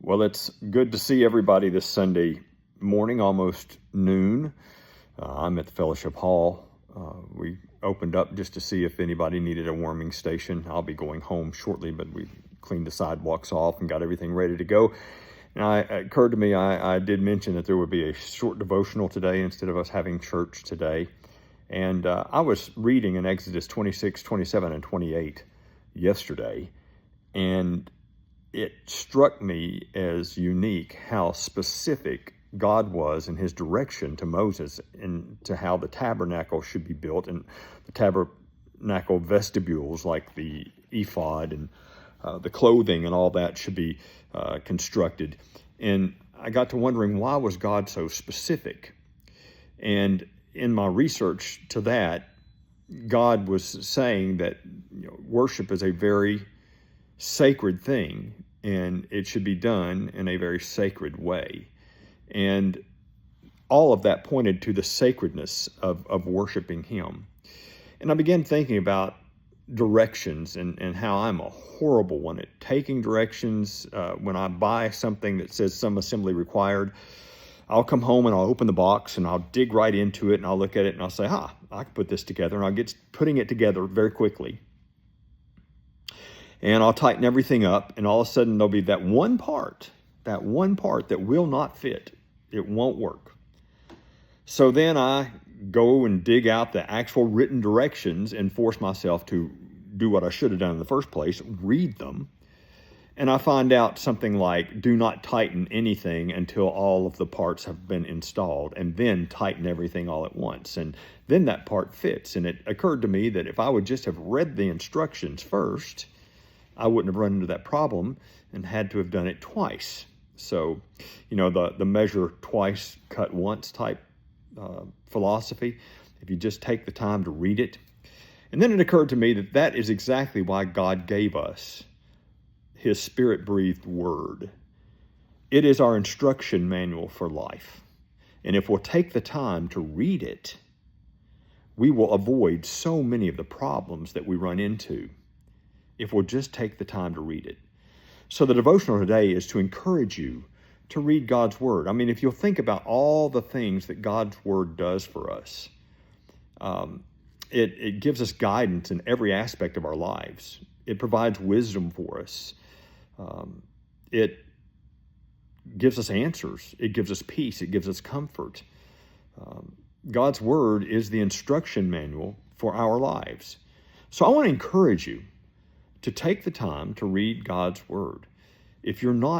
Well, it's good to see everybody this Sunday morning, almost noon. I'm at the Fellowship Hall. We opened up just to see if anybody needed a warming station. I'll be going home shortly, but we cleaned the sidewalks off and got everything ready to go. And it occurred to me, I did mention that there would be a short devotional today instead of us having church today. And I was reading in Exodus 26, 27, and 28 yesterday, and it struck me as unique how specific God was in his direction to Moses and to how the tabernacle should be built, and the tabernacle vestibules like the ephod and the clothing and all that should be constructed. And I got to wondering, why was God so specific? And in my research to that, God was saying that worship is a very sacred thing, and it should be done in a very sacred way. And all of that pointed to the sacredness of worshiping him. And I began thinking about directions and how I'm a horrible one at taking directions. When I buy something that says some assembly required, I'll come home and I'll open the box and I'll dig right into it and I'll look at it and I'll say, I can put this together, and I'll get putting it together very quickly. And I'll tighten everything up, and all of a sudden there'll be that one part that will not fit. It won't work. So then I go and dig out the actual written directions and force myself to do what I should have done in the first place, read them. And I find out something like, do not tighten anything until all of the parts have been installed, and then tighten everything all at once. And then that part fits. And it occurred to me that if I would just have read the instructions first, I wouldn't have run into that problem and had to have done it twice. So, the measure twice, cut once type philosophy, if you just take the time to read it. And then it occurred to me that that is exactly why God gave us his Spirit-breathed word. It is our instruction manual for life. And if we'll take the time to read it, we will avoid so many of the problems that we run into if we'll just take the time to read it. So the devotional today is to encourage you to read God's word. I mean, if you'll think about all the things that God's word does for us, it gives us guidance in every aspect of our lives. It provides wisdom for us. It gives us answers. It gives us peace. It gives us comfort. God's word is the instruction manual for our lives. So I want to encourage you to take the time to read God's word. If you're not